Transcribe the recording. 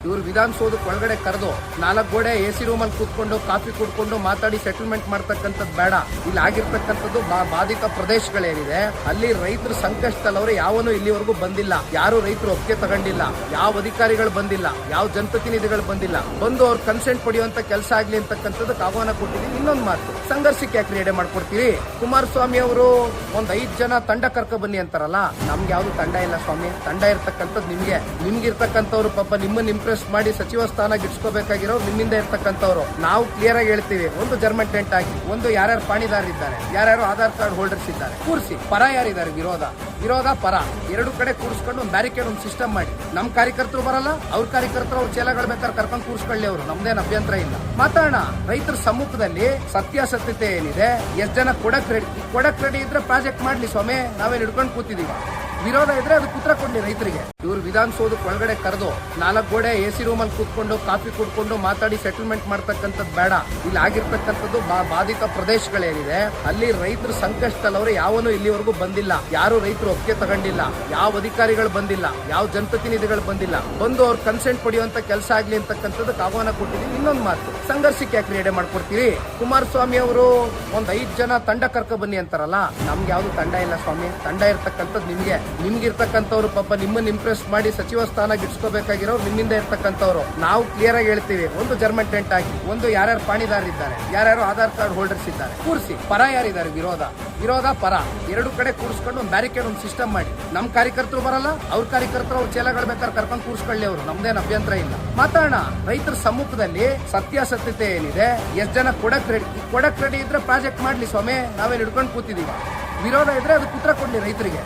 ಇವರು ವಿಧಾನಸೌಧಕ್ಕೆ ಒಳಗಡೆ ಕರೆದು 4 ಗೋಡೆ ಎಸಿ ರೂಮಲ್ಲಿ ಕೂತ್ಕೊಂಡು ಕಾಫಿ ಕುಡ್ಕೊಂಡು ಮಾತಾಡಿ ಸೆಟಲ್ಮೆಂಟ್ ಮಾಡ್ತಕ್ಕಂಥದ್ದು ಬೇಡ. ಇಲ್ಲಿ ಆಗಿರ್ತಕ್ಕಂಥದ್ದು ಬಾಧಿತ ಪ್ರದೇಶಗಳೇನಿದೆ ಅಲ್ಲಿ ರೈತರು ಸಂಕಷ್ಟದಲ್ಲವರು ಯಾವನು ಇಲ್ಲಿವರೆಗೂ ಬಂದಿಲ್ಲ. ಯಾರು ರೈತರು ಒಪ್ಪಿಗೆ ತಗೊಂಡಿಲ್ಲ, ಯಾವ ಅಧಿಕಾರಿಗಳು ಬಂದಿಲ್ಲ, ಯಾವ ಜನಪ್ರತಿನಿಧಿಗಳು ಬಂದಿಲ್ಲ. ಬಂದು ಅವ್ರ ಕನ್ಸೆಂಟ್ ಪಡೆಯುವಂತ ಕೆಲಸ ಆಗ್ಲಿ ಅಂತಕ್ಕಂಥದ್ದಕ್ಕೆ ಆಹ್ವಾನ ಕೊಟ್ಟಿದ್ದೀವಿ. ಇನ್ನೊಂದು ಮಾತು, ಸಂಘರ್ಷಕ್ಕೆ ಯಾಕೆ ರೆಡಿ ಮಾಡ್ಕೊಡ್ತೀವಿ? ಕುಮಾರಸ್ವಾಮಿ ಅವರು ಒಂದ್ 5 ಜನ ತಂಡ ಕರ್ಕೊ ಬನ್ನಿ ಅಂತಾರಲ್ಲ, ನಮ್ಗೆ ಯಾವ್ದು ತಂಡ ಇಲ್ಲ ಸ್ವಾಮಿ. ತಂಡ ಇರ್ತಕ್ಕಂಥದ್ದು ನಿಮ್ಗೆ ಇರ್ತಕ್ಕಂಥವ್ರು ಪಾಪ ನಿಮ್ಮನ್ನ ಇಂಪ್ರೆಸ್ ಮಾಡಿ ಸಚಿವ ಸ್ಥಾನ ಗಿಟ್ಸ್ಕೋಬೇಕಾಗಿರೋ ನಿಮ್ಮಿಂದ ಇರ್ತಕ್ಕಂಥವ್ರು. ನಾವು ಕ್ಲಿಯರ್ ಆಗಿ ಹೇಳ್ತೀವಿ, ಒಂದು ಜರ್ಮನ್ ಟೆಂಟ್ ಹಾಕಿ, ಒಂದು ಯಾರ್ಯಾರು ಪಾಣಿದಾರರಿದ್ದಾರೆ, ಯಾರ್ಯಾರು ಆಧಾರ್ ಕಾರ್ಡ್ ಹೋಲ್ಡರ್ಸ್ ಇದ್ದಾರೆ ಕೂರಿಸಿ. ಪರ ಯಾರಿದ್ದಾರೆ? ವಿರೋಧ ಪರ ಎರಡು ಕಡೆ ಕೂರಿಸ್ಕೊಂಡು ಒಂದು ಬ್ಯಾರಿಕೇಡ್ ಒಂದು ಸಿಸ್ಟಮ್ ಮಾಡಿ. ನಮ್ ಕಾರ್ಯಕರ್ತರು ಬರಲ್ಲ, ಅವ್ರ ಕಾರ್ಯಕರ್ತರು ಅವ್ರ ಚೇಲಗಳು ಬೇಕಾದ್ರೆ ಕರ್ಕೊಂಡು ಕೂರಿಸ್ಕೊಳ್ಳಿ. ಅವರು ನಮ್ದೇನು ಅಭ್ಯಂತರ ಇಲ್ಲ. ಮಾತಾಡೋಣ. ರೈತರ ಸಮ್ಮುಖದಲ್ಲಿ ಸತ್ಯಾಸತ್ಯತೆ ಏನಿದೆ, ಎಷ್ಟು ಜನ ಕೊಡಕ್ ರೆಡಿ ಇದ್ರೆ ಪ್ರಾಜೆಕ್ಟ್ ಮಾಡ್ಲಿ ಸ್ವಾಮಿ. ನಾವೇನು ಹಿಡ್ಕೊಂಡು ಕೂತಿದೀವಿ. ವಿರೋಧ ಇದ್ರೆ ಅದಕ್ಕೆ ಉತ್ತರ ಕೊಡ್ಲಿ ರೈತರಿಗೆ. ಇವರು ವಿಧಾನಸೌಧಕ್ಕೆ ಒಳಗಡೆ ಕರೆದು 4 ಗೋಡೆ ಎಸಿ ರೂಮಲ್ಲಿ ಕೂತ್ಕೊಂಡು ಕಾಫಿ ಕುಡ್ಕೊಂಡು ಮಾತಾಡಿ ಸೆಟಲ್ಮೆಂಟ್ ಮಾಡ್ತಕ್ಕಂಥದ್ದು ಬೇಡ. ಇಲ್ಲಿ ಆಗಿರ್ತಕ್ಕಂಥದ್ದು ಬಾಧಿತ ಪ್ರದೇಶಗಳೇನಿದೆ ಅಲ್ಲಿ ರೈತರು ಸಂಕಷ್ಟದಲ್ಲವರು ಯಾವನು ಇಲ್ಲಿವರೆಗೂ ಬಂದಿಲ್ಲ. ಯಾರು ರೈತರು ಒಪ್ಪಿಗೆ ತಗೊಂಡಿಲ್ಲ, ಯಾವ ಅಧಿಕಾರಿಗಳು ಬಂದಿಲ್ಲ, ಯಾವ ಜನಪ್ರತಿನಿಧಿಗಳು ಬಂದಿಲ್ಲ. ಬಂದು ಅವ್ರ ಕನ್ಸೆಂಟ್ ಪಡೆಯುವಂತ ಕೆಲಸ ಆಗ್ಲಿ ಅಂತಕ್ಕಂಥದ್ದಕ್ಕೆ ಆಹ್ವಾನ ಕೊಟ್ಟಿದ್ದೀವಿ. ಇನ್ನೊಂದು ಮಾತು, ಸಂಘರ್ಷಕ್ಕೆ ಯಾಕೆ ರೆಡಿ ಮಾಡ್ಕೊಡ್ತೀವಿ? ಕುಮಾರಸ್ವಾಮಿ ಅವರು ಒಂದ್ 5 ಜನ ತಂಡ ಕರ್ಕೊ ಬನ್ನಿ ಅಂತಾರಲ್ಲ, ನಮ್ಗೆ ಯಾವ್ದು ತಂಡ ಇಲ್ಲ ಸ್ವಾಮಿ. ತಂಡ ಇರ್ತಕ್ಕಂಥದ್ದು ನಿಮ್ಗೆ ಇರ್ತಕ್ಕಂಥವ್ರು ಪಾಪ ನಿಮ್ಮನ್ನ ಇಂಪ್ರೆಸ್ ಮಾಡಿ ಸಚಿವ ಸ್ಥಾನ ಗಿಟ್ಸ್ಕೋಬೇಕಾಗಿರೋ ನಿಮ್ಮಿಂದ ಇರ್ತಕ್ಕಂಥವ್ರು. ನಾವು ಕ್ಲಿಯರ್ ಆಗಿ ಹೇಳ್ತೀವಿ, ಒಂದು ಜರ್ಮನ್ ಟೆಂಟ್ ಹಾಕಿ, ಒಂದು ಯಾರ್ಯಾರು ಪಾಣಿದಾರರಿದ್ದಾರೆ, ಯಾರ್ಯಾರು ಆಧಾರ್ ಕಾರ್ಡ್ ಹೋಲ್ಡರ್ಸ್ ಇದ್ದಾರೆ ಕೂರಿಸಿ. ಪರ ಯಾರಿದ್ದಾರೆ? ವಿರೋಧ ಪರ ಎರಡು ಕಡೆ ಕೂರಿಸ್ಕೊಂಡು ಒಂದು ಬ್ಯಾರಿಕೇಡ್ ಒಂದು ಸಿಸ್ಟಮ್ ಮಾಡಿ. ನಮ್ ಕಾರ್ಯಕರ್ತರು ಬರಲ್ಲ, ಅವ್ರ ಕಾರ್ಯಕರ್ತರು ಅವ್ರ ಚೇಲಗಳು ಬೇಕಾದ್ರೆ ಕರ್ಕೊಂಡು ಕೂರಿಸ್ಕೊಳ್ಳಿ. ಅವರು ನಮ್ದೇನು ಅಭ್ಯಂತರ ಇಲ್ಲ. ಮಾತಾಡೋಣ. ರೈತರ ಸಮ್ಮುಖದಲ್ಲಿ ಸತ್ಯಾಸತ್ಯತೆ ಏನಿದೆ, ಎಷ್ಟು ಜನ ಕೊಡಕ್ ರೆಡಿ ಇದ್ರೆ ಪ್ರಾಜೆಕ್ಟ್ ಮಾಡ್ಲಿ ಸ್ವಾಮಿ. ನಾವೇನು ಹಿಡ್ಕೊಂಡು ಕೂತಿದೀವಿ. ವಿರೋಧ ಇದ್ರೆ ಅದಕ್ಕೆ ಉತ್ತರ ಕೊಡ್ಲಿ ರೈತರಿಗೆ.